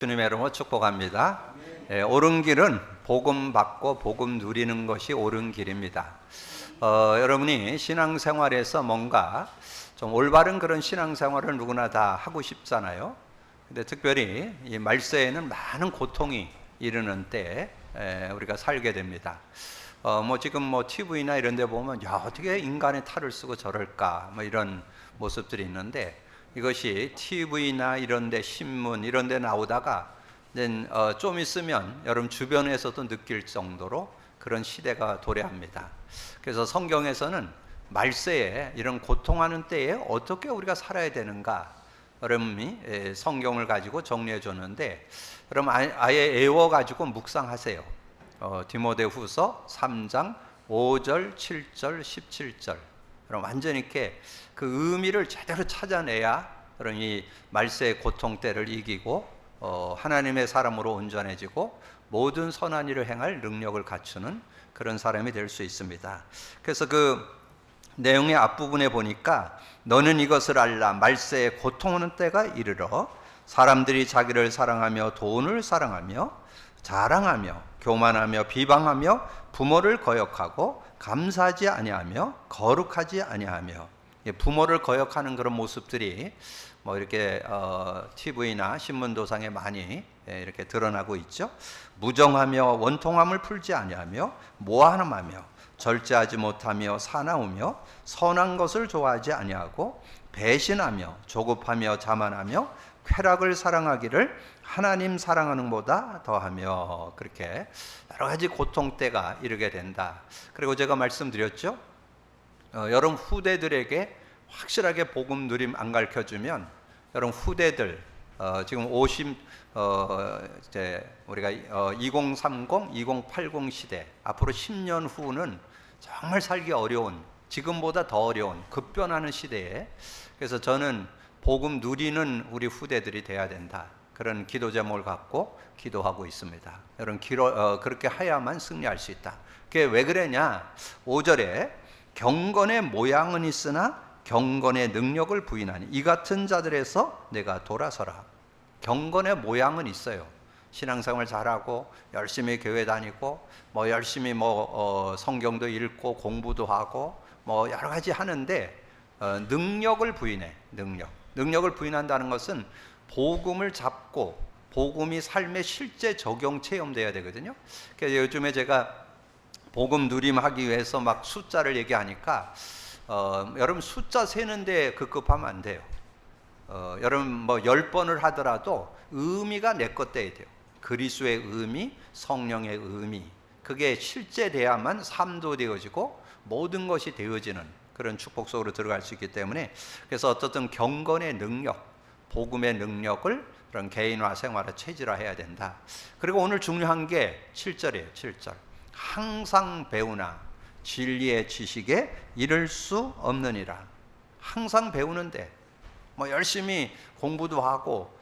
주님의 이름으로 축복합니다. 옳은 길은 복음 받고 복음 누리는 것이 옳은 길입니다. 여러분이 신앙생활에서 뭔가 좀 올바른 그런 신앙생활을 누구나 다 하고 싶잖아요. 근데 특별히 이 말세에는 많은 고통이 이르는 때에 우리가 살게 됩니다. 지금 TV나 이런 데 보면 야, 어떻게 인간의 탈을 쓰고 저럴까 이런 모습들이 있는데, 이것이 TV나 이런 데 신문 이런 데 나오다가 좀 있으면 여러분 주변에서도 느낄 정도로 그런 시대가 도래합니다. 그래서 성경에서는 말세에 이런 고통하는 때에 어떻게 우리가 살아야 되는가, 여러분이 성경을 가지고 정리해 줬는데, 여러분 아예 외워 가지고 묵상하세요. 디모데후서 3장 5절, 7절, 17절. 그럼 완전히 이렇게 그 의미를 제대로 찾아내야 그럼 이 말세의 고통 때를 이기고 하나님의 사람으로 온전해지고 모든 선한 일을 행할 능력을 갖추는 그런 사람이 될 수 있습니다. 그래서 그 내용의 앞부분에 보니까 너는 이것을 알라, 말세에 고통하는 때가 이르러 사람들이 자기를 사랑하며 돈을 사랑하며 자랑하며 교만하며 비방하며 부모를 거역하고 감사하지 아니하며 거룩하지 아니하며. 부모를 거역하는 그런 모습들이 이렇게 TV나 신문도상에 많이 이렇게 드러나고 있죠. 무정하며 원통함을 풀지 아니하며 모함하며 절제하지 못하며 사나우며 선한 것을 좋아하지 아니하고 배신하며 조급하며 자만하며 쾌락을 사랑하기를 하나님 사랑하는 것보다 더하며. 그렇게 여러 가지 고통 때가 이르게 된다. 그리고 제가 말씀드렸죠, 여러분 후대들에게 확실하게 복음 누림 안 가르쳐주면 여러분 후대들 지금 우리가 2030, 2080 시대, 앞으로 10년 후는 정말 살기 어려운, 지금보다 더 어려운 급변하는 시대에, 그래서 저는 복음 누리는 우리 후대들이 돼야 된다, 그런 기도 제목을 갖고 기도하고 있습니다. 여러분 그렇게 해야만 승리할 수 있다. 그게 왜 그러냐, 5절에 경건의 모양은 있으나 경건의 능력을 부인하니 이 같은 자들에서 내가 돌아서라. 경건의 모양은 있어요. 신앙생활 잘하고 열심히 교회 다니고 열심히 성경도 읽고 공부도 하고 여러 가지 하는데 능력을 부인해. 능력을 부인한다는 것은 복음을 잡고 복음이 삶의 실제 적용 체험돼야 되거든요. 그래서 요즘에 제가 복음 누림하기 위해서 막 숫자를 얘기하니까 여러분 숫자 세는데 급급하면 안 돼요. 여러분 10번을 하더라도 의미가 내 것 돼야 돼요. 그리스도의 의미, 성령의 의미, 그게 실제 돼야만 삶도 되어지고 모든 것이 되어지는 그런 축복 속으로 들어갈 수 있기 때문에, 그래서 어떻든 경건의 능력, 복음의 능력을 그런 개인화 생활에 체질화해야 된다. 그리고 오늘 중요한 게 7절이에요. 7절. 항상 배우나 진리의 지식에 이를 수 없느니라. 항상 배우는데 열심히 공부도 하고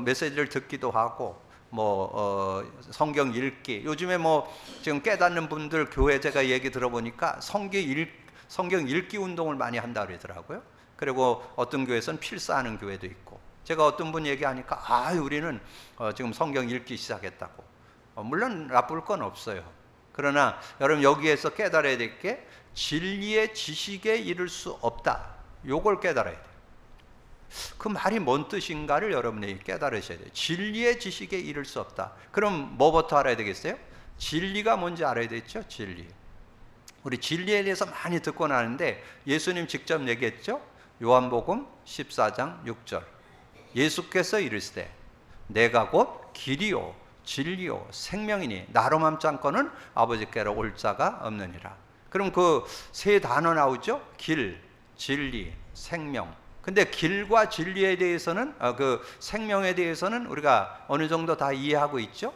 메시지를 듣기도 하고 성경 읽기, 요즘에 지금 깨닫는 분들 교회 제가 얘기 들어보니까 성경 읽기 운동을 많이 한다 그러더라고요. 그리고 어떤 교회에서는 필사하는 교회도 있고, 제가 어떤 분 얘기하니까 우리는 지금 성경 읽기 시작했다고. 물론 나쁠 건 없어요. 그러나 여러분 여기에서 깨달아야 될 게 진리의 지식에 이를 수 없다. 요걸 깨달아야 돼요. 그 말이 뭔 뜻인가를 여러분이 깨달으셔야 돼요. 진리의 지식에 이를 수 없다. 그럼 뭐부터 알아야 되겠어요? 진리가 뭔지 알아야 되겠죠. 진리. 우리 진리에 대해서 많이 듣고 나는데 예수님 직접 얘기했죠. 요한복음 14장 6절. 예수께서 이르시되 내가 곧 길이요 진리요 생명이니 나로 맘지 않고는 아버지께로 올 자가 없느니라. 그럼 그 세 단어 나오죠. 길, 진리, 생명. 근데 길과 진리에 대해서는 그 생명에 대해서는 우리가 어느 정도 다 이해하고 있죠.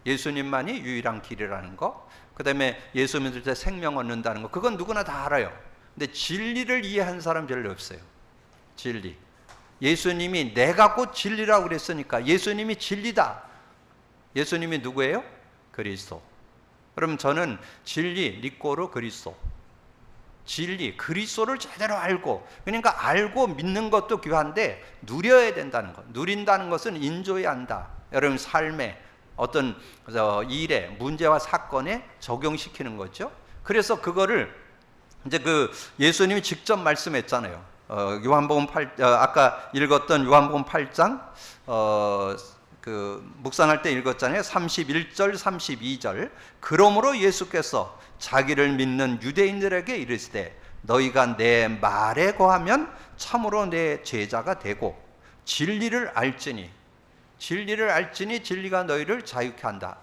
예수님만이 유일한 길이라는 거, 그 다음에 예수 믿을 때 생명 얻는다는 거, 그건 누구나 다 알아요. 근데 진리를 이해한 사람 별로 없어요. 진리. 예수님이 내가 곧 진리라고 그랬으니까 예수님이 진리다. 예수님이 누구예요? 그리스도. 그럼 저는 진리, 리꼬르 그리스도. 진리, 그리스도를 제대로 알고, 그러니까 알고 믿는 것도 귀한데 누려야 된다는 것. 누린다는 것은 인조해야 한다. 여러분 삶에 어떤 일에, 문제와 사건에 적용시키는 거죠. 그래서 그거를 이제 그 예수님이 직접 말씀했잖아요. 요한복음 8, 아까 읽었던 요한복음 8장 그 묵상할 때 읽었잖아요. 31절, 32절. 그러므로 예수께서 자기를 믿는 유대인들에게 이르시되 너희가 내 말에 거하면 참으로 내 제자가 되고 진리를 알지니 진리가 너희를 자유케 한다.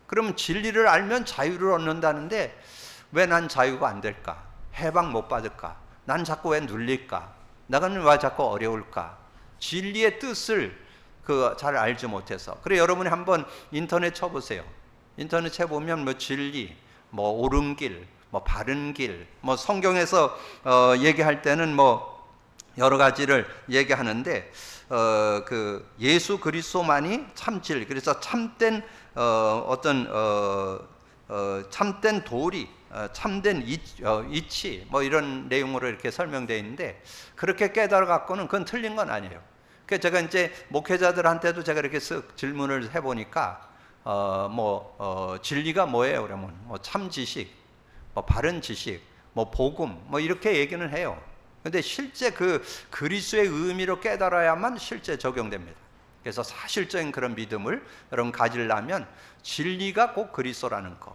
그러면 진리를 알면 자유를 얻는다는데 왜 난 자유가 안 될까? 해방 못 받을까? 난 자꾸 왜 눌릴까? 나는 왜 자꾸 어려울까? 진리의 뜻을 잘 알지 못해서. 그래 여러분이 한번 인터넷 쳐보세요. 인터넷 쳐보면 뭐 진리, 뭐 옳은 길, 뭐 바른 길, 뭐 성경에서 얘기할 때는 뭐 여러 가지를 얘기하는데 그 예수 그리스도만이 참 진리. 그래서 참된 참된 도리, 참된 이치 뭐 이런 내용으로 이렇게 설명되어 있는데 그렇게 깨달아 갖고는 그건 틀린 건 아니에요. 그래서 제가 이제 목회자들한테도 제가 이렇게 쓱 질문을 해보니까 진리가 뭐예요? 그러면 뭐 참 지식, 뭐 바른 지식, 뭐 복음, 뭐 이렇게 얘기는 해요. 근데 실제 그 그리스도의 의미로 깨달아야만 실제 적용됩니다. 그래서 사실적인 그런 믿음을 여러분 가지려면 진리가 곧 그리스도라는 거.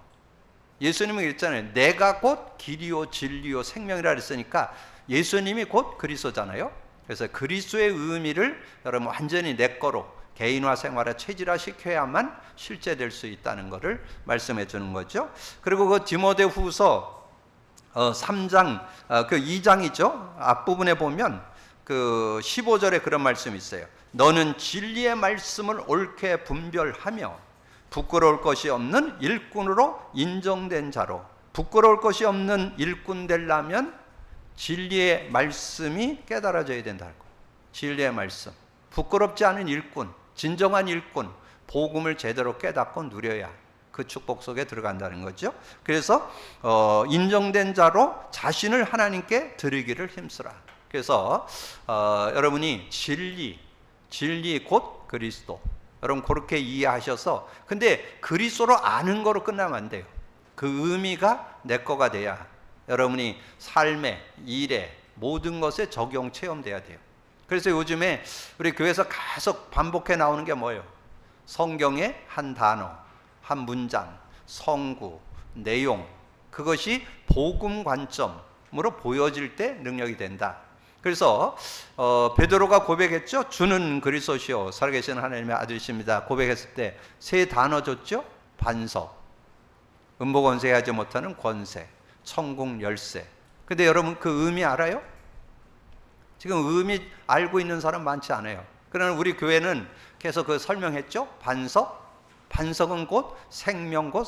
예수님은 그랬잖아요. 내가 곧 길이요 진리요 생명이라 그랬으니까 예수님이 곧 그리스도잖아요. 그래서 그리스도의 의미를 여러분 완전히 내 거로 개인화 생활에 체질화 시켜야만 실제될 수 있다는 것을 말씀해 주는 거죠. 그리고 그 디모데후서 3장 그 2장이죠. 앞부분에 보면 그 15절에 그런 말씀이 있어요. 너는 진리의 말씀을 옳게 분별하며 부끄러울 것이 없는 일꾼으로 인정된 자로. 부끄러울 것이 없는 일꾼 되려면 진리의 말씀이 깨달아져야 된다는 거예요. 진리의 말씀. 부끄럽지 않은 일꾼, 진정한 일꾼, 복음을 제대로 깨닫고 누려야 그 축복 속에 들어간다는 거죠. 그래서 인정된 자로 자신을 하나님께 드리기를 힘쓰라. 그래서 여러분이 진리 곧 그리스도. 여러분 그렇게 이해하셔서, 근데 그리스도로 아는 거로 끝나면 안 돼요. 그 의미가 내 거가 돼야 여러분이 삶에, 일에, 모든 것에 적용 체험돼야 돼요. 그래서 요즘에 우리 교회에서 계속 반복해 나오는 게 뭐예요? 성경의 한 단어, 한 문장, 성구, 내용, 그것이 복음 관점으로 보여질 때 능력이 된다. 그래서 베드로가 고백했죠. 주는 그리스도시요 살아계신 하나님의 아들이십니다. 고백했을 때 세 단어 줬죠. 반석, 음보권세하지 못하는 권세, 천국 열쇠. 근데 여러분 그 의미 알아요? 지금 의미 알고 있는 사람 많지 않아요. 그러나 우리 교회는 계속 그 설명했죠. 반석은 곧 생명, 곧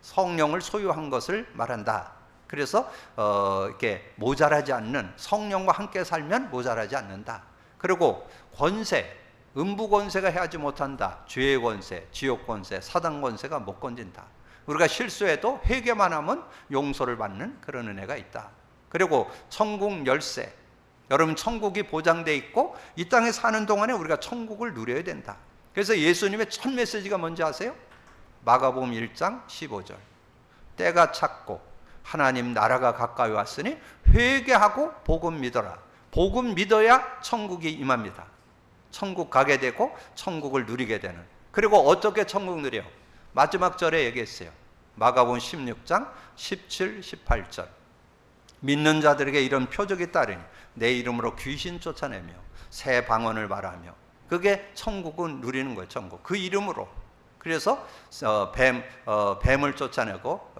성령을 소유한 것을 말한다. 그래서 이렇게 모자라지 않는, 성령과 함께 살면 모자라지 않는다. 그리고 권세, 음부 권세가 해하지 못한다. 죄의 권세, 지옥 권세, 사단 권세가 못 건진다. 우리가 실수해도 회개만 하면 용서를 받는 그런 은혜가 있다. 그리고 천국 열쇠, 여러분 천국이 보장돼 있고 이 땅에 사는 동안에 우리가 천국을 누려야 된다. 그래서 예수님의 첫 메시지가 뭔지 아세요? 마가복음 1장 15절. 때가 찼고 하나님 나라가 가까이 왔으니 회개하고 복음 믿어라. 복음 믿어야 천국이 임합니다. 천국 가게 되고 천국을 누리게 되는. 그리고 어떻게 천국 누려? 마지막 절에 얘기했어요. 마가복음 16장 17, 18절. 믿는 자들에게 이런 표적이 따르니 내 이름으로 귀신 쫓아내며 새 방언을 말하며. 그게 천국은 누리는 거예요. 천국. 그 이름으로. 그래서 뱀을 쫓아내고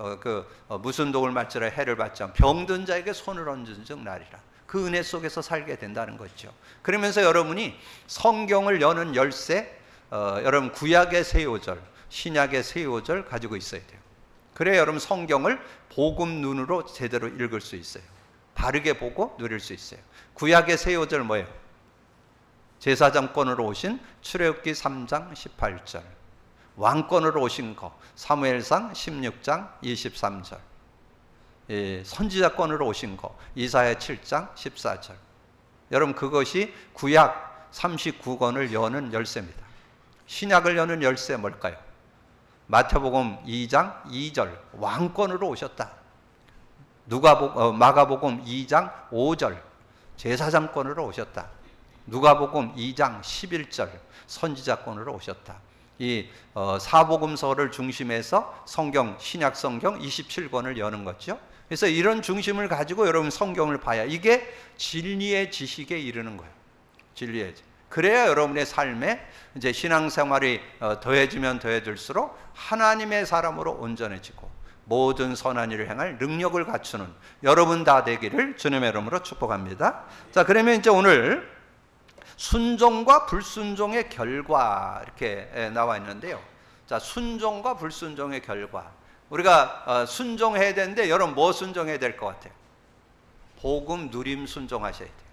무슨 독을 맞으라 해를 받지 않고 병든 자에게 손을 얹은 즉 나리라. 그 은혜 속에서 살게 된다는 거죠. 그러면서 여러분이 성경을 여는 열쇠, 여러분 구약의 새 요절, 신약의 새 요절 가지고 있어야 돼요. 그래야 여러분 성경을 복음 눈으로 제대로 읽을 수 있어요. 바르게 보고 누릴 수 있어요. 구약의 새 요절 뭐예요? 제사장권으로 오신 출애굽기 3장 18절. 왕권으로 오신 거 사무엘상 16장 23절. 선지자권으로 오신 거. 이사야 7장 14절. 여러분 그것이 구약 39권을 여는 열쇠입니다. 신약을 여는 열쇠 뭘까요? 마태복음 2장 2절 왕권으로 오셨다. 마가복음 2장 5절 제사장권으로 오셨다. 누가복음 2장 11절 선지자권으로 오셨다. 이 사복음서를 중심해서 신약 성경 27권을 여는 거죠. 그래서 이런 중심을 가지고 여러분 성경을 봐야 이게 진리의 지식에 이르는 거예요. 진리의 지식. 그래야 여러분의 삶에 이제 신앙생활이 더해지면 더해질수록 하나님의 사람으로 온전해지고 모든 선한 일을 행할 능력을 갖추는 여러분 다 되기를 주님의 이름으로 축복합니다. 자, 그러면 이제 오늘 순종과 불순종의 결과 이렇게 나와 있는데요. 자, 순종과 불순종의 결과. 우리가 순종해야 되는데 여러분 뭐 순종해야 될 것 같아요? 복음 누림 순종하셔야 돼요.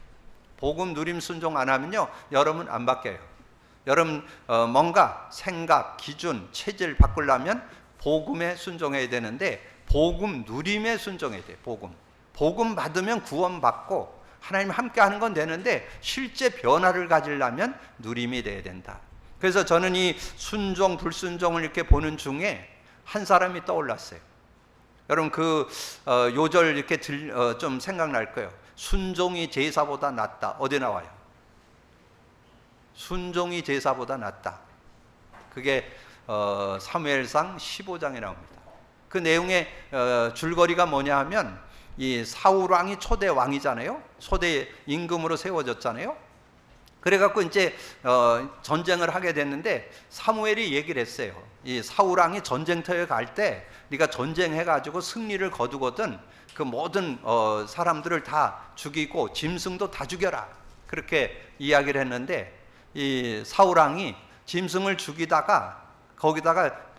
복음 누림 순종 안 하면요 여러분 안 바뀌어요. 여러분 뭔가 생각, 기준, 체질 바꾸려면 복음에 순종해야 되는데 복음 누림에 순종해야 돼요. 복음 받으면 구원받고 하나님 함께 하는 건 되는데 실제 변화를 가지려면 누림이 돼야 된다. 그래서 저는 이 순종 불순종을 이렇게 보는 중에 한 사람이 떠올랐어요. 여러분 그 요절 이렇게 좀 생각날 거예요. 순종이 제사보다 낫다. 어디 나와요? 순종이 제사보다 낫다. 그게 사무엘상 15장에 나옵니다. 그 내용의 줄거리가 뭐냐 하면 이 사울 왕이 초대 왕이잖아요. 초대 임금으로 세워졌잖아요. 그래갖고 이제 전쟁을 하게 됐는데 사무엘이 얘기를 했어요. 이 사울 왕이 전쟁터에 갈 때 네가 전쟁해가지고 승리를 거두거든 그 모든 사람들을 다 죽이고 짐승도 다 죽여라. 그렇게 이야기를 했는데 이 사울 왕이 짐승을 죽이다가 거기다가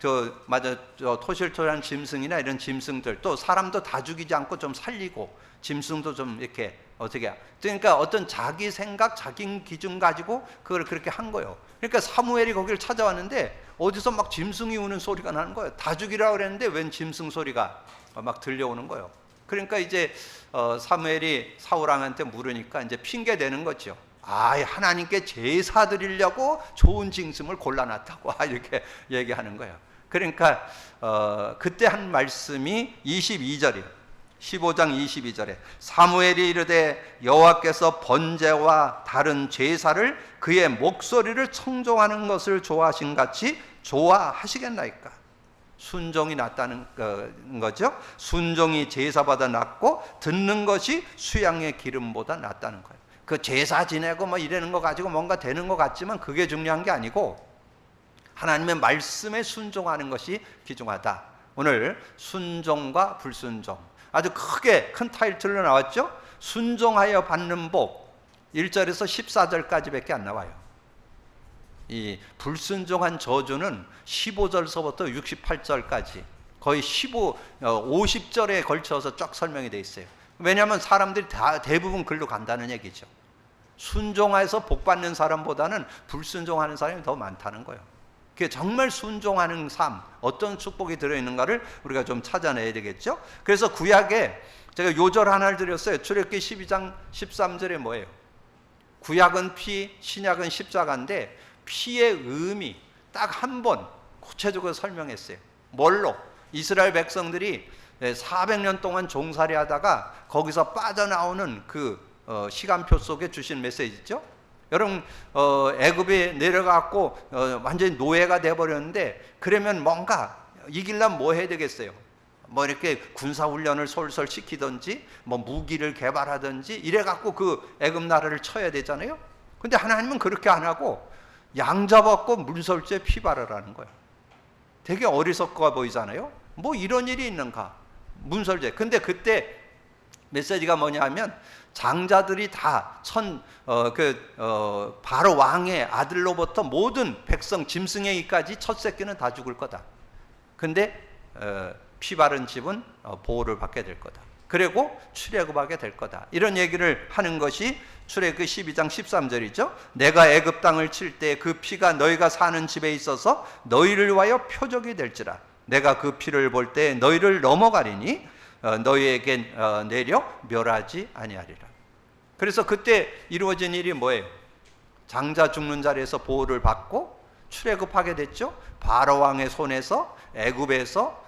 토실토실한 짐승이나 이런 짐승들 또 사람도 다 죽이지 않고 좀 살리고 짐승도 좀 이렇게 그러니까 어떤 자기 생각, 자기 기준 가지고 그걸 그렇게 한 거예요. 그러니까 사무엘이 거기를 찾아왔는데 어디서 막 짐승이 우는 소리가 나는 거예요. 다 죽이라고 그랬는데 웬 짐승 소리가 막 들려오는 거예요. 그러니까 이제 사무엘이 사울 왕한테 물으니까 이제 핑계 대는 거죠. 하나님께 제사 드리려고 좋은 짐승을 골라놨다고 이렇게 얘기하는 거예요. 그러니까 그때 한 말씀이 22절이에요. 15장 22절에 사무엘이 이르되 여호와께서 번제와 다른 제사를 그의 목소리를 청종하는 것을 좋아하신 같이 좋아하시겠나이까. 순종이 낫다는 거죠. 순종이 제사보다 낫고 듣는 것이 수양의 기름보다 낫다는 거예요. 그 제사 지내고 뭐 이러는 거 가지고 뭔가 되는 것 같지만 그게 중요한 게 아니고 하나님의 말씀에 순종하는 것이 귀중하다. 오늘 순종과 불순종 아주 크게 큰 타이틀로 나왔죠. 순종하여 받는 복 1절에서 14절까지밖에 안 나와요. 이 불순종한 저주는 15절서부터 68절까지 거의 50절에 걸쳐서 쫙 설명이 되어 있어요. 왜냐하면 사람들이 대부분 글로 간다는 얘기죠. 순종해서 복 받는 사람보다는 불순종하는 사람이 더 많다는 거예요. 그게 정말 순종하는 삶, 어떤 축복이 들어있는가를 우리가 좀 찾아내야 되겠죠. 그래서 구약에 제가 요절 하나를 드렸어요. 출애굽기 12장 13절에 뭐예요? 구약은 피, 신약은 십자가인데 피의 의미 딱 한 번 구체적으로 설명했어요. 뭘로? 이스라엘 백성들이 400년 동안 종살이 하다가 거기서 빠져나오는 그 시간표 속에 주신 메시지죠. 여러분 애굽에 내려가고 완전히 노예가 돼버렸는데 그러면 뭔가 이기려면 뭐 해야 되겠어요? 뭐 이렇게 군사훈련을 솔솔 시키든지 뭐 무기를 개발하든지 이래갖고 그 애굽 나라를 쳐야 되잖아요. 근데 하나님은 그렇게 안 하고 양 잡았고 문설주에 피 바르라는 거예요. 되게 어리석어 보이잖아요. 뭐 이런 일이 있는가? 문설주에. 근데 그때 메시지가 뭐냐 하면 장자들이 다 바로 왕의 아들로부터 모든 백성 짐승에게까지 첫 새끼는 다 죽을 거다. 근데 피 바른 집은 보호를 받게 될 거다. 그리고 출애굽하게 될 거다. 이런 얘기를 하는 것이 출애굽 12장 13절이죠. 내가 애굽 땅을 칠 때 그 피가 너희가 사는 집에 있어서 너희를 위하여 표적이 될지라. 내가 그 피를 볼 때 너희를 넘어가리니 너희에게 내려 멸하지 아니하리라. 그래서 그때 이루어진 일이 뭐예요? 장자 죽는 자리에서 보호를 받고 출애굽하게 됐죠. 바로 왕의 손에서 애굽에서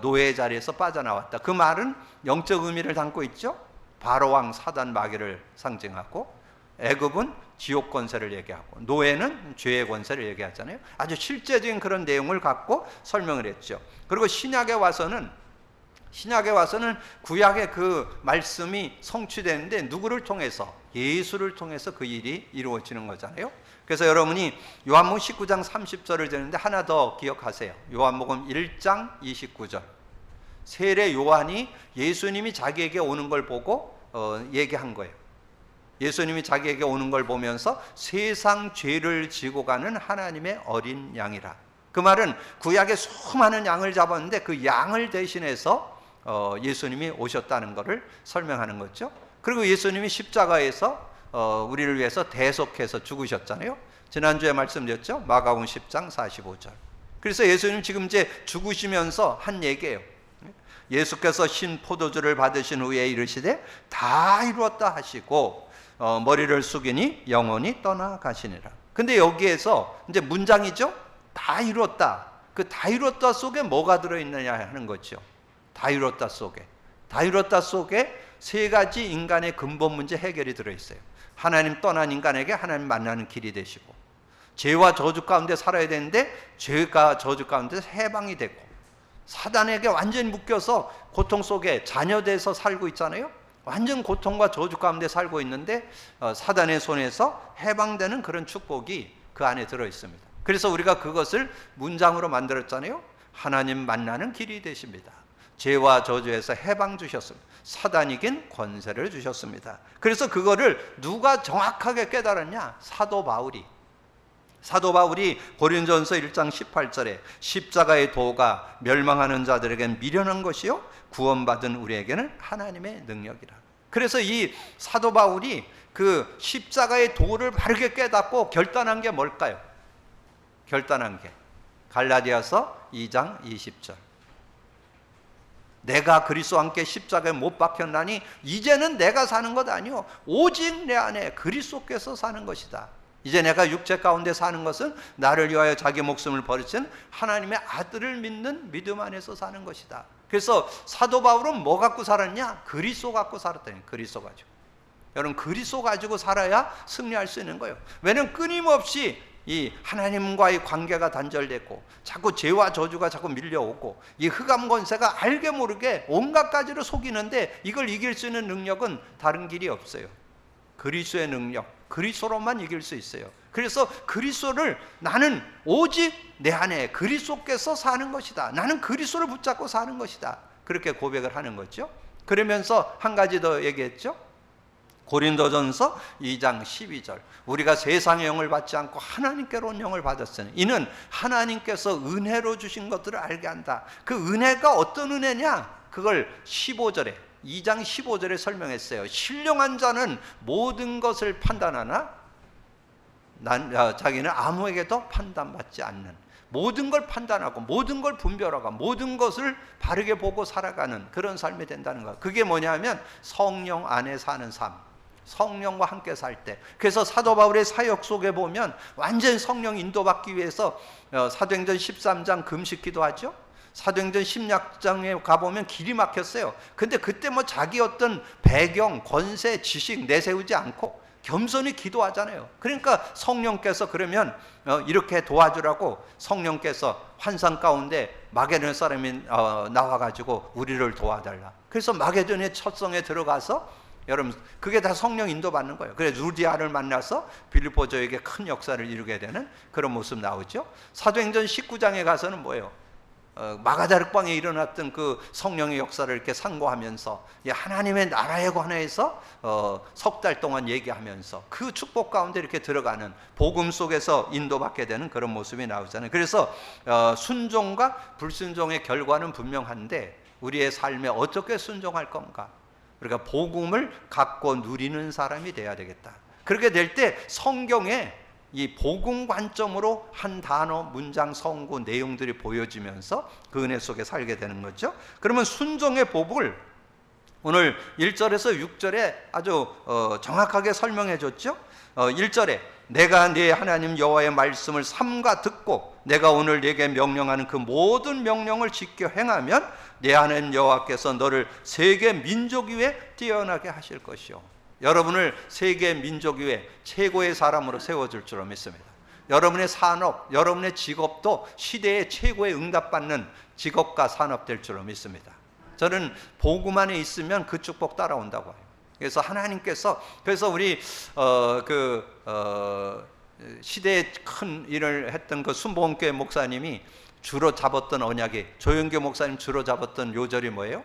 노예의 자리에서 빠져나왔다. 그 말은 영적 의미를 담고 있죠. 바로 왕 사단 마귀를 상징하고, 애굽은 지옥 권세를 얘기하고, 노예는 죄의 권세를 얘기하잖아요. 아주 실제적인 그런 내용을 갖고 설명을 했죠. 그리고 신약에 와서는 구약의 그 말씀이 성취되는데 누구를 통해서? 예수를 통해서 그 일이 이루어지는 거잖아요. 그래서 여러분이 요한복음 19장 30절을 듣는데 하나 더 기억하세요. 요한복음 1장 29절. 세례 요한이 예수님이 자기에게 오는 걸 보고 얘기한 거예요. 예수님이 자기에게 오는 걸 보면서 세상 죄를 지고 가는 하나님의 어린 양이라. 그 말은 구약에 수많은 양을 잡았는데 그 양을 대신해서 예수님이 오셨다는 것을 설명하는 거죠. 그리고 예수님이 십자가에서 우리를 위해서 대속해서 죽으셨잖아요. 지난주에 말씀드렸죠. 마가복음 10장 45절. 그래서 예수님 지금 이제 죽으시면서 한 얘기예요. 예수께서 신 포도주를 받으신 후에 이르시되 다 이루었다 하시고 머리를 숙이니 영원히 떠나가시니라. 근데 여기에서 이제 문장이죠. 다 이루었다. 그 다 이루었다 속에 뭐가 들어있느냐 하는 거죠. 다 이루었다 속에 세 가지 인간의 근본 문제 해결이 들어있어요. 하나님 떠난 인간에게 하나님 만나는 길이 되시고, 죄와 저주 가운데 살아야 되는데 죄가 저주 가운데 해방이 되고, 사단에게 완전히 묶여서 고통 속에 자녀돼서 살고 있잖아요. 완전 고통과 저주 가운데 살고 있는데 사단의 손에서 해방되는 그런 축복이 그 안에 들어있습니다. 그래서 우리가 그것을 문장으로 만들었잖아요. 하나님 만나는 길이 되십니다. 죄와 저주에서 해방 주셨습니다. 사단 이긴 권세를 주셨습니다. 그래서 그거를 누가 정확하게 깨달았냐? 사도 바울이 고린도전서 1장 18절에 십자가의 도가 멸망하는 자들에게는 미련한 것이요 구원받은 우리에게는 하나님의 능력이라. 그래서 이 사도 바울이 그 십자가의 도를 바르게 깨닫고 결단한 게 뭘까요? 갈라디아서 2장 20절. 내가 그리스도와 함께 십자가에 못 박혔나니 이제는 내가 사는 것 아니요 오직 내 안에 그리스도께서 사는 것이다. 이제 내가 육체 가운데 사는 것은 나를 위하여 자기 목숨을 버리신 하나님의 아들을 믿는 믿음 안에서 사는 것이다. 그래서 사도 바울은 뭐 갖고 살았냐? 그리스도 갖고 살았다니. 그리스도 가지고. 여러분, 그리스도 가지고 살아야 승리할 수 있는 거예요. 왜냐하면 끊임없이 이 하나님과의 관계가 단절됐고 자꾸 죄와 저주가 자꾸 밀려오고 이 흑암 권세가 알게 모르게 온갖 가지로 속이는데 이걸 이길 수 있는 능력은 다른 길이 없어요. 그리스도의 능력, 그리스도로만 이길 수 있어요. 그래서 그리스도를 나는 오직 내 안에 그리스도께서 사는 것이다. 나는 그리스도를 붙잡고 사는 것이다. 그렇게 고백을 하는 거죠. 그러면서 한 가지 더 얘기했죠. 고린도전서 2장 12절. 우리가 세상의 영을 받지 않고 하나님께로 온 영을 받았으니 이는 하나님께서 은혜로 주신 것들을 알게 한다. 그 은혜가 어떤 은혜냐? 그걸 2장 15절에 설명했어요. 신령한 자는 모든 것을 판단하나 자기는 아무에게도 판단받지 않는, 모든 걸 판단하고 모든 걸 분별하고 모든 것을 바르게 보고 살아가는 그런 삶이 된다는 거. 그게 뭐냐면 성령 안에 사는 삶, 성령과 함께 살 때. 그래서 사도 바울의 사역 속에 보면 완전 성령 인도받기 위해서 사도행전 13장 금식 기도하죠. 사도행전 16장에 가보면 길이 막혔어요. 근데 그때 뭐 자기 어떤 배경, 권세, 지식 내세우지 않고 겸손히 기도하잖아요. 그러니까 성령께서 그러면 이렇게 도와주라고 성령께서 환상 가운데 마게도냐 사람이 나와가지고 우리를 도와달라. 그래서 마게도냐 첫 성에 들어가서 여러분 그게 다 성령 인도받는 거예요. 그래서 루디아를 만나서 빌립보저에게 큰 역사를 이루게 되는 그런 모습 나오죠. 사도행전 19장에 가서는 뭐예요? 마가다락방에 일어났던 그 성령의 역사를 이렇게 상고하면서 하나님의 나라에 관해서 석 달 동안 얘기하면서 그 축복 가운데 이렇게 들어가는 복음 속에서 인도받게 되는 그런 모습이 나오잖아요. 그래서 순종과 불순종의 결과는 분명한데 우리의 삶에 어떻게 순종할 건가? 우리가 복음을 갖고 누리는 사람이 돼야 되겠다. 그렇게 될 때 성경에 이 복음 관점으로 한 단어, 문장, 성구, 내용들이 보여지면서 그 은혜 속에 살게 되는 거죠. 그러면 순종의 복을 오늘 1절에서 6절에 아주 정확하게 설명해 줬죠. 1절에 내가 네 하나님 여호와의 말씀을 삼가 듣고 내가 오늘 네게 명령하는 그 모든 명령을 지켜 행하면 네 하나님 여호와께서 너를 세계 민족 위에 뛰어나게 하실 것이요. 여러분을 세계 민족 위에 최고의 사람으로 세워줄 줄로 믿습니다. 여러분의 산업, 여러분의 직업도 시대의 최고의 응답받는 직업과 산업 될 줄로 믿습니다. 저는 복음 안에 있으면 그 축복 따라온다고 해요. 그래서 하나님께서, 그래서 우리 시대에 큰 일을 했던 그 순복음교회 목사님이 주로 잡았던 언약이, 조영교 목사님 주로 잡았던 요절이 뭐예요?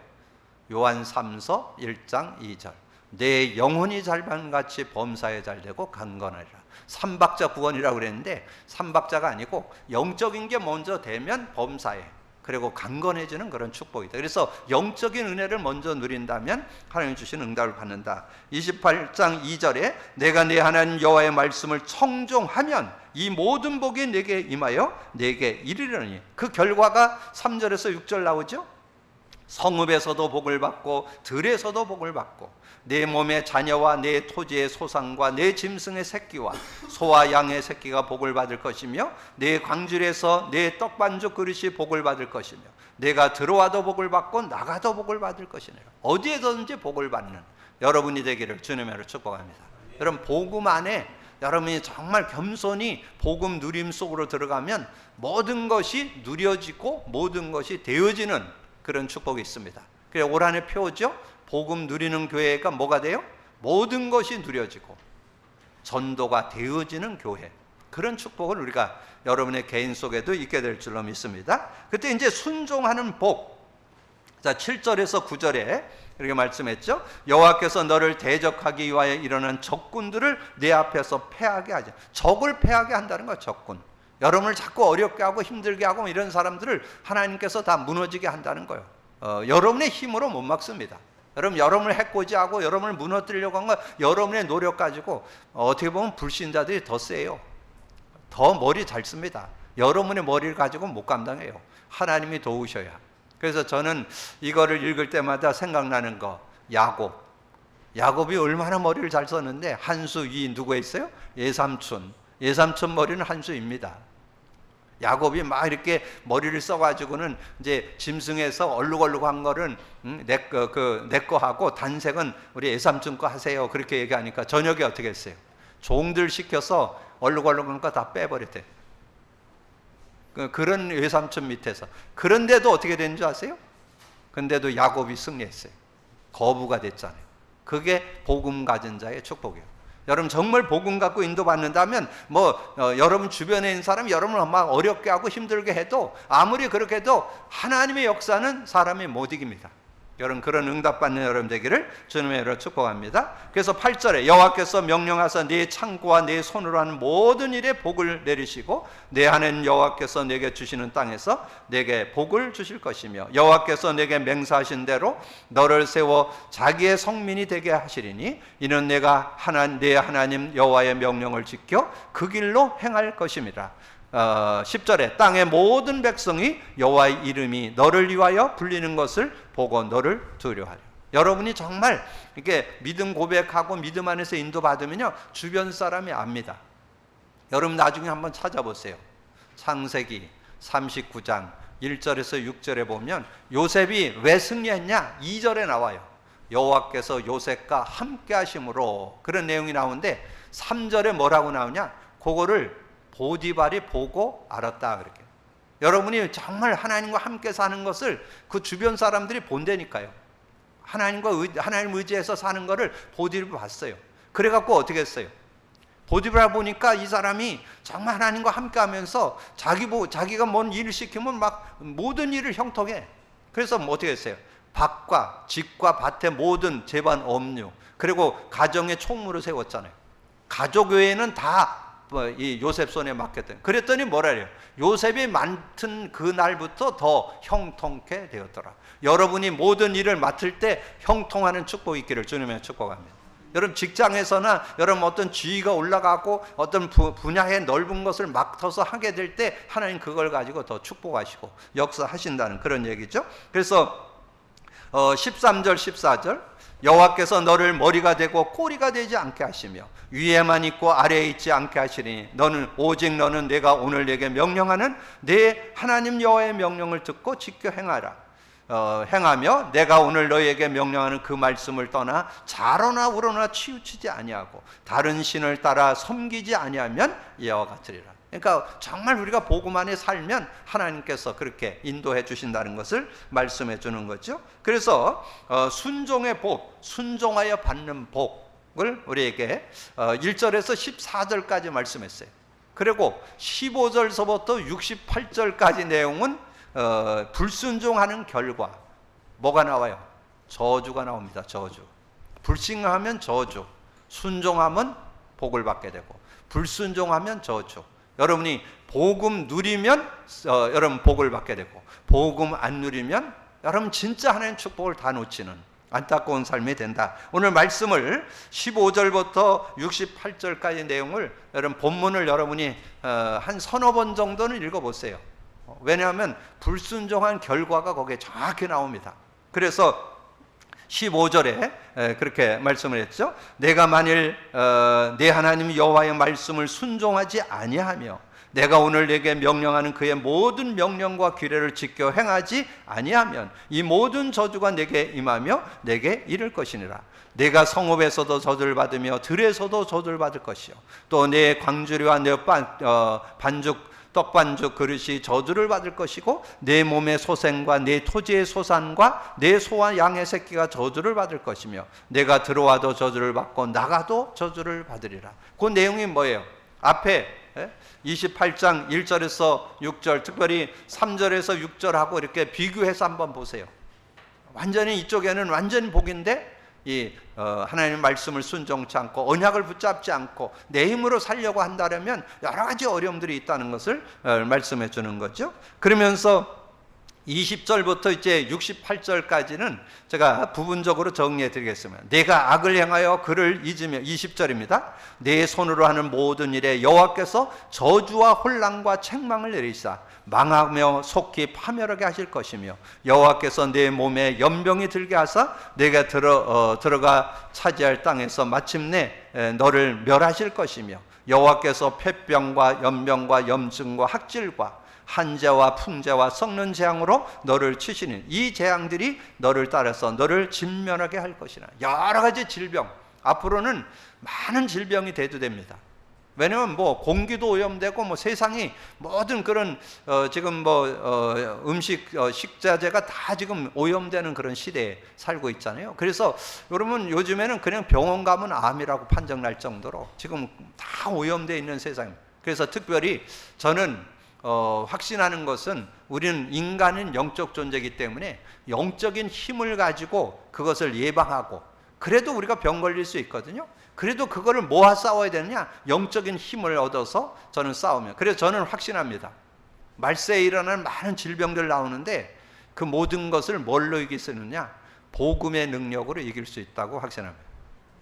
요한 3서 1장 2절. 내 영혼이 잘반같이 범사에 잘되고 강건하리라. 삼박자 구원이라고 그랬는데 삼박자가 아니고 영적인 게 먼저 되면 범사에, 그리고 강건해지는 그런 축복이다. 그래서 영적인 은혜를 먼저 누린다면 하나님 주신 응답을 받는다. 28장 2절에 내가 내 하나님 여호와의 말씀을 청종하면 이 모든 복이 내게 임하여 내게 이르리니, 그 결과가 3절에서 6절 나오죠. 성읍에서도 복을 받고 들에서도 복을 받고 내 몸의 자녀와 내 토지의 소산과 내 짐승의 새끼와 소와 양의 새끼가 복을 받을 것이며 내 광줄에서 내 떡반죽 그릇이 복을 받을 것이며 내가 들어와도 복을 받고 나가도 복을 받을 것이네요. 어디에서든지 복을 받는 여러분이 되기를 주님의 이름으로 축복합니다. 여러분, 복음 안에 여러분이 정말 겸손히 복음 누림 속으로 들어가면 모든 것이 누려지고 모든 것이 되어지는 그런 축복이 있습니다. 그래서 올 한해 표죠. 복음 누리는 교회가 뭐가 돼요? 모든 것이 누려지고 전도가 되어지는 교회. 그런 축복을 우리가 여러분의 개인 속에도 있게 될 줄로 믿습니다. 그때 이제 순종하는 복. 자, 7절에서 9절에 이렇게 말씀했죠. 여호와께서 너를 대적하기 위하여 일어난 적군들을 내 앞에서 패하게 하자. 적을 패하게 한다는 거예요. 적군. 여러분을 자꾸 어렵게 하고 힘들게 하고 이런 사람들을 하나님께서 다 무너지게 한다는 거예요. 여러분의 힘으로 못 막습니다. 여러분을 해코지하고 여러분을 무너뜨리려고 한 건 여러분의 노력 가지고 어떻게 보면 불신자들이 더 세요. 더 머리 잘 씁니다. 여러분의 머리를 가지고 못 감당해요. 하나님이 도우셔야. 그래서 저는 이거를 읽을 때마다 생각나는 거, 야곱이 얼마나 머리를 잘 썼는데 한 수 위 누구에 있어요? 예삼촌 머리는 한 수입니다. 야곱이 막 이렇게 머리를 써가지고는 이제 짐승에서 얼룩얼룩한 거는 내 거 하고 단색은 우리 예삼촌 거 하세요. 그렇게 얘기하니까 저녁에 어떻게 했어요? 종들 시켜서 얼룩얼룩한 거 다 빼버렸대. 그런 예삼촌 밑에서. 그런데도 어떻게 된 줄 아세요? 근데도 야곱이 승리했어요. 거부가 됐잖아요. 그게 복음 가진 자의 축복이에요. 여러분 정말 복음 갖고 인도받는다면 여러분 주변에 있는 사람이 여러분을 막 어렵게 하고 힘들게 해도 아무리 그렇게 해도 하나님의 역사는 사람이 못 이깁니다. 여러분 그런 응답받는 여러분 되기를 주님의 이름으로 축복합니다. 그래서 8절에 여호와께서 명령하사 네 창고와 네 손으로 하는 모든 일에 복을 내리시고 내 하나님 여호와께서 내게 주시는 땅에서 내게 복을 주실 것이며 여호와께서 내게 맹세하신 대로 너를 세워 자기의 성민이 되게 하시리니 이는 내가 내 하나님 여호와의 명령을 지켜 그 길로 행할 것임이라. 10절에 땅의 모든 백성이 여호와의 이름이 너를 위하여 불리는 것을 보고 너를 두려워하리라. 여러분이 정말 이렇게 믿음 고백하고 믿음 안에서 인도받으면요 주변 사람이 압니다. 여러분 나중에 한번 찾아보세요. 창세기 39장 1절에서 6절에 보면 요셉이 왜 승리했냐? 2절에 나와요. 여호와께서 요셉과 함께 하심으로, 그런 내용이 나오는데 3절에 뭐라고 나오냐? 그거를 보디발이 보고 알았다. 그렇게 여러분이 정말 하나님과 함께 사는 것을 그 주변 사람들이 본다니까요. 하나님 의지해서 사는 것을 보디발이 봤어요. 그래갖고 어떻게 했어요? 보디발 보니까 이 사람이 정말 하나님과 함께 하면서 자기가 뭔 일을 시키면 막 모든 일을 형통해. 그래서 어떻게 했어요? 밭과 집과 밭의 모든 재반 업무, 그리고 가정의 총무를 세웠잖아요. 가족 외에는 다 이 요셉 손에 맡겼던. 그랬더니 뭐라 해요? 요셉이 맡은 그 날부터 더 형통케 되었더라. 여러분이 모든 일을 맡을 때 형통하는 축복이 있기를 주님의 축복합니다. 여러분 직장에서나 여러분 어떤 지위가 올라가고 어떤 분야의 넓은 것을 맡아서 하게 될 때 하나님 그걸 가지고 더 축복하시고 역사하신다는 그런 얘기죠. 그래서 13절 14절 여호와께서 너를 머리가 되고 꼬리가 되지 않게 하시며 위에만 있고 아래에 있지 않게 하시리니 너는 내가 오늘 내게 명령하는 내 하나님 여호와의 명령을 듣고 지켜 행하며 내가 오늘 너희에게 명령하는 그 말씀을 떠나 좌로나 우로나 치우치지 아니하고 다른 신을 따라 섬기지 아니하면 이와 같으리라. 그러니까 정말 우리가 복음 안에 살면 하나님께서 그렇게 인도해 주신다는 것을 말씀해 주는 거죠. 그래서 순종의 복, 순종하여 받는 복을 우리에게 1절에서 14절까지 말씀했어요. 그리고 15절서부터 68절까지 내용은 불순종하는 결과 뭐가 나와요? 저주가 나옵니다. 저주. 불순종하면 저주, 순종하면 복을 받게 되고 불순종하면 저주. 여러분이 복음 누리면 여러분 복을 받게 되고 복음 안 누리면 여러분 진짜 하나님 축복을 다 놓치는 안타까운 삶이 된다. 오늘 말씀을 15절부터 68절까지 내용을 여러분 본문을 여러분이 한 서너 번 정도는 읽어보세요. 왜냐하면 불순종한 결과가 거기에 정확히 나옵니다. 그래서 15절에 그렇게 말씀을 했죠. 내가 만일 내 하나님 여호와의 말씀을 순종하지 아니하며 내가 오늘 내게 명령하는 그의 모든 명령과 규례를 지켜 행하지 아니하면 이 모든 저주가 내게 임하며 내게 이를 것이니라. 내가 성읍에서도 저주를 받으며 들에서도 저주를 받을 것이요 또 내 광주리와 내 떡반죽 그릇이 저주를 받을 것이고 내 몸의 소생과 내 토지의 소산과 내 소와 양의 새끼가 저주를 받을 것이며 내가 들어와도 저주를 받고 나가도 저주를 받으리라. 그 내용이 뭐예요? 앞에 28장 1절에서 6절 특별히 3절에서 6절하고 이렇게 비교해서 한번 보세요. 완전히 이쪽에는 완전히 복인데 하나님의 말씀을 순종치 않고 언약을 붙잡지 않고 내 힘으로 살려고 한다면 여러 가지 어려움들이 있다는 것을 말씀해 주는 거죠. 그러면서 20절부터 이제 68절까지는 제가 부분적으로 정리해 드리겠습니다. 내가 악을 행하여 그를 잊으며 20절입니다. 내 손으로 하는 모든 일에 여호와께서 저주와 혼란과 책망을 내리사 망하며 속히 파멸하게 하실 것이며 여호와께서 내 몸에 연병이 들게 하사 내가 들어가 차지할 땅에서 마침내 너를 멸하실 것이며 여호와께서 폐병과 연병과 염증과 학질과 한재와 풍재와 썩는 재앙으로 너를 치시니 이 재앙들이 너를 따라서 너를 진멸하게 할 것이라. 여러 가지 질병, 앞으로는 많은 질병이 대두됩니다. 왜냐면 공기도 오염되고 세상이 모든 그런 지금 음식 식자재가 다 지금 오염되는 그런 시대에 살고 있잖아요. 그래서 여러분 요즘에는 그냥 병원 가면 암이라고 판정 날 정도로 지금 다 오염되어 있는 세상입니다. 그래서 특별히 저는 확신하는 것은 우리는 인간은 영적 존재이기 때문에 영적인 힘을 가지고 그것을 예방하고 그래도 우리가 병 걸릴 수 있거든요. 그래도 그거를 모아 싸워야 되느냐? 영적인 힘을 얻어서 저는 싸우면. 그래서 저는 확신합니다. 말세에 일어나는 많은 질병들 나오는데 그 모든 것을 뭘로 이길 수 있느냐? 복음의 능력으로 이길 수 있다고 확신합니다.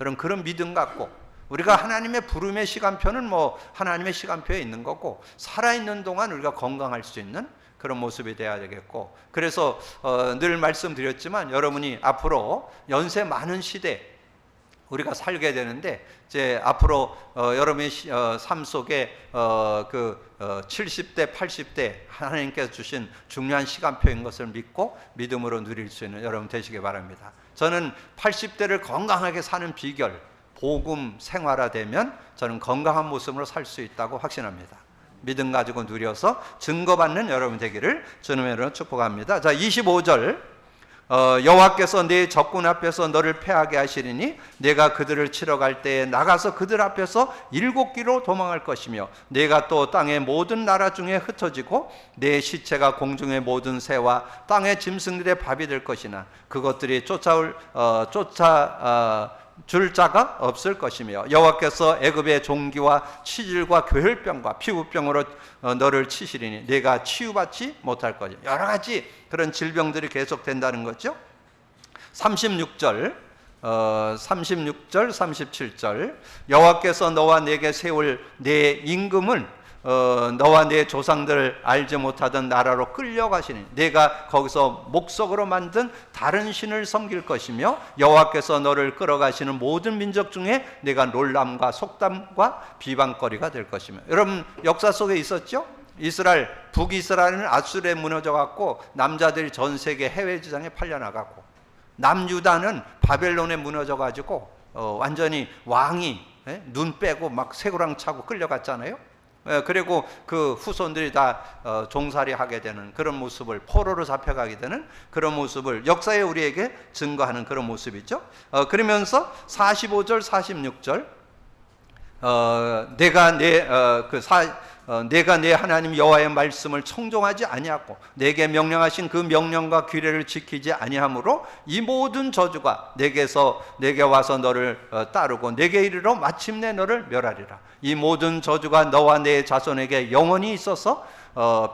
여러분 그런 믿음 갖고 우리가 하나님의 부름의 시간표는 하나님의 시간표에 있는 거고 살아있는 동안 우리가 건강할 수 있는 그런 모습이 돼야 되겠고 그래서 늘 말씀드렸지만 여러분이 앞으로 연세 많은 시대 우리가 살게 되는데 이제 앞으로 여러분의 삶 속에 70대 80대 하나님께서 주신 중요한 시간표인 것을 믿고 믿음으로 누릴 수 있는 여러분 되시기 바랍니다. 저는 80대를 건강하게 사는 비결 복음 생활화되면 저는 건강한 모습으로 살 수 있다고 확신합니다. 믿음 가지고 누려서 증거받는 여러분 되기를 주님의 이름으로 축복합니다. 자, 25절 여호와께서 네 적군 앞에서 너를 패하게 하시리니 내가 그들을 치러 갈 때에 나가서 그들 앞에서 7길로 도망할 것이며 내가 또 땅의 모든 나라 중에 흩어지고 내 시체가 공중의 모든 새와 땅의 짐승들의 밥이 될 것이나 그것들이 줄 자가 없을 것이며 여호와께서 애굽의 종기와 치질과 교혈병과 피부병으로 너를 치시리니 내가 치유받지 못할 것이야. 여러 가지 그런 질병들이 계속된다는 거죠. 36절 37절 여호와께서 너와 내게 세울 내 임금은 너와 네 조상들 알지 못하던 나라로 끌려가시니 내가 거기서 목석으로 만든 다른 신을 섬길 것이며 여호와께서 너를 끌어가시는 모든 민족 중에 내가 놀람과 속담과 비방거리가 될 것이며. 여러분 역사 속에 있었죠? 이스라엘, 북이스라엘은 아수르에 무너져 갖고 남자들이 전 세계 해외 지상에 팔려나가고, 남유다는 바벨론에 무너져 가지고 완전히 왕이 눈 빼고 막 쇠고랑 차고 끌려갔잖아요. 그리고 그 후손들이 다 종살이 하게 되는 그런 모습을, 포로로 잡혀가게 되는 그런 모습을 역사에 우리에게 증거하는 그런 모습이죠. 그러면서 45절 46절 내가 내 하나님 여호와의 말씀을 청종하지 아니하고 내게 명령하신 그 명령과 규례를 지키지 아니하므로 이 모든 저주가 내게 와서 너를 따르고 내게 이르러 마침내 너를 멸하리라. 이 모든 저주가 너와 내 자손에게 영원히 있어서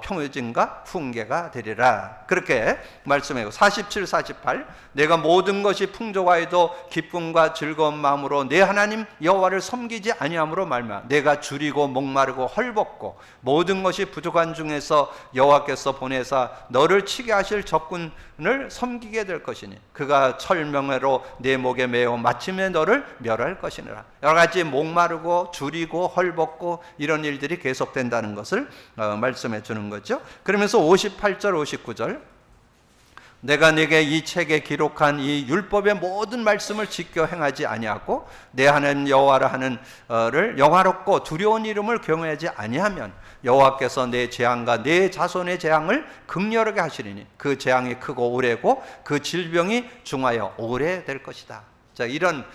평유진과 훈계가 되리라. 그렇게 말씀해요. 47, 48 내가 모든 것이 풍족하여도 기쁨과 즐거운 마음으로 내 하나님 여호와를 섬기지 아니함으로 말미암아 내가 줄이고 목마르고 헐벗고 모든 것이 부족한 중에서 여호와께서 보내사 너를 치게 하실 적군을 섬기게 될 것이니 그가 철명회로 내 목에 매어 마침내 너를 멸할 것이니라. 여러 가지 목마르고 줄이고 헐벗고 이런 일들이 계속된다는 것을 말씀해 주는 거죠. 그러면서 58절 59절 내가 네게 이 책에 기록한 이 율법의 모든 말씀을 지켜 행하지 아니하고 내 하나님 여호와라 하는를 영화롭고 두려운 이름을 경외하지 아니하면 여호와께서 내 재앙과 내 자손의 재앙을 극렬하게 하시리니 그 재앙이 크고 오래고 그 질병이 중하여 오래될 것이다. 자, 이런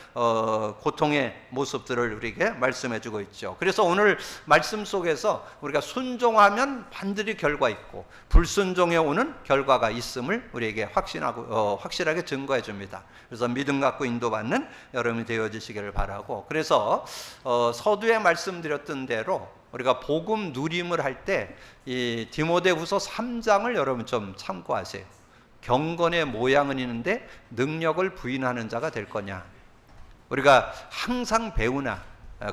고통의 모습들을 우리에게 말씀해 주고 있죠. 그래서 오늘 말씀 속에서 우리가 순종하면 반드시 결과 있고 불순종에 오는 결과가 있음을 우리에게 확실하게 증거해 줍니다. 그래서 믿음 갖고 인도받는 여러분이 되어지시기를 바라고, 그래서 서두에 말씀드렸던 대로 우리가 복음 누림을 할 때 이 디모데후서 3장을 여러분 좀 참고하세요. 경건의 모양은 있는데 능력을 부인하는 자가 될 거냐. 우리가 항상 배우나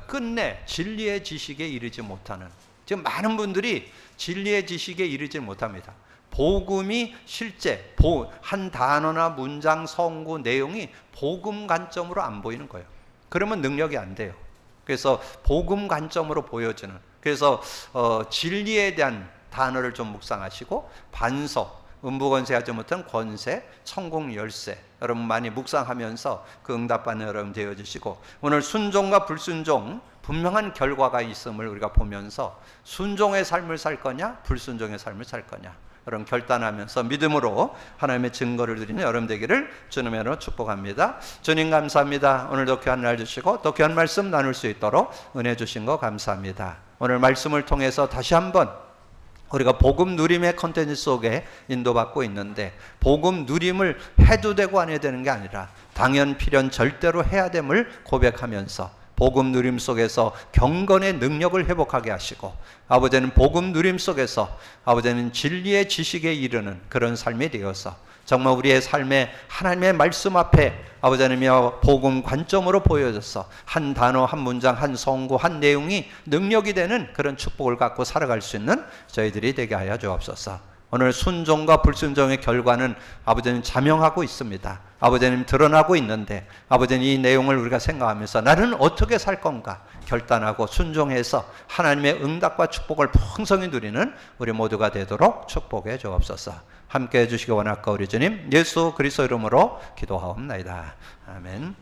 끝내 진리의 지식에 이르지 못하는, 지금 많은 분들이 진리의 지식에 이르지 못합니다. 복음이 실제 한 단어나 문장, 성구, 내용이 복음 관점으로 안 보이는 거예요. 그러면 능력이 안 돼요. 그래서 복음 관점으로 보여지는, 그래서 진리에 대한 단어를 좀 묵상하시고 반석, 음부권세하지 못한 권세, 천국 열쇠 여러분 많이 묵상하면서 그 응답받는 여러분 되어주시고, 오늘 순종과 불순종 분명한 결과가 있음을 우리가 보면서 순종의 삶을 살 거냐 불순종의 삶을 살 거냐 여러분 결단하면서 믿음으로 하나님의 증거를 드리는 여러분 되기를 주님의 이름으로 축복합니다. 주님 감사합니다. 오늘도 귀한 날 주시고 또 귀한 말씀 나눌 수 있도록 은혜 주신 거 감사합니다. 오늘 말씀을 통해서 다시 한번 우리가 복음 누림의 컨텐츠 속에 인도받고 있는데, 복음 누림을 해도 되고 안 해도 되는 게 아니라 당연 필연 절대로 해야 됨을 고백하면서 복음 누림 속에서 경건의 능력을 회복하게 하시고, 아버지는 복음 누림 속에서 아버지는 진리의 지식에 이르는 그런 삶이 되어서 정말 우리의 삶에 하나님의 말씀 앞에 아버지님이여 복음 관점으로 보여져서 한 단어, 한 문장, 한 성구, 한 내용이 능력이 되는 그런 축복을 갖고 살아갈 수 있는 저희들이 되게 하여 주옵소서. 오늘 순종과 불순종의 결과는 아버지님 자명하고 있습니다. 아버지님 드러나고 있는데 아버지님 이 내용을 우리가 생각하면서 나는 어떻게 살 건가 결단하고 순종해서 하나님의 응답과 축복을 풍성히 누리는 우리 모두가 되도록 축복해 주옵소서. 함께해 주시기 원할까 우리 주님 예수 그리스도 이름으로 기도하옵나이다. 아멘.